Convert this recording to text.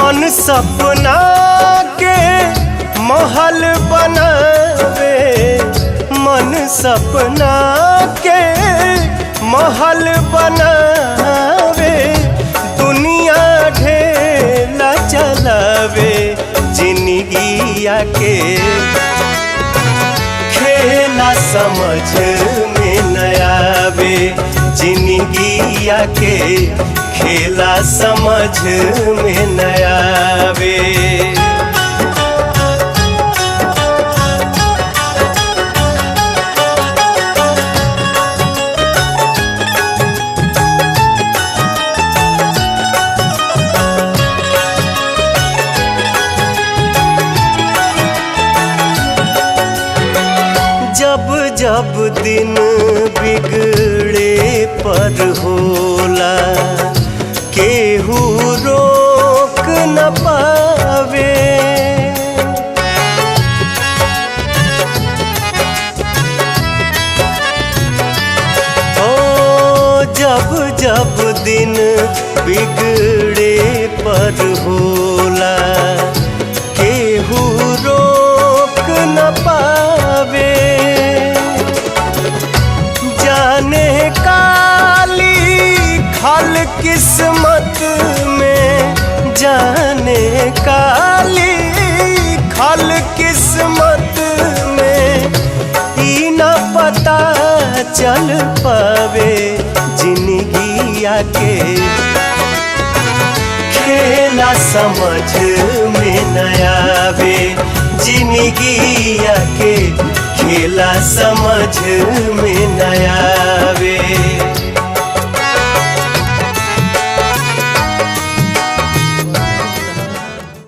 मन सपना के महल बनावे, मन सपना के महल बनावे, दुनिया ढेला चलावे, जिंदगिया के खेला समझ में न आवे, जिंदगिया के खेला समझ में न आवे। जब जब दिन बिगड़े पर होला, केहू रोक न पावे। ओ जब जब दिन बिगड़े पर होला, केहू रोक न पावे। जाने काली खल किस्मत में, जाने काली खल किस्मत में, ई न पता चल पावे, जिंदगिया के खेला समझ में न आवे, जिंदगिया के खेला समझ में न आवे।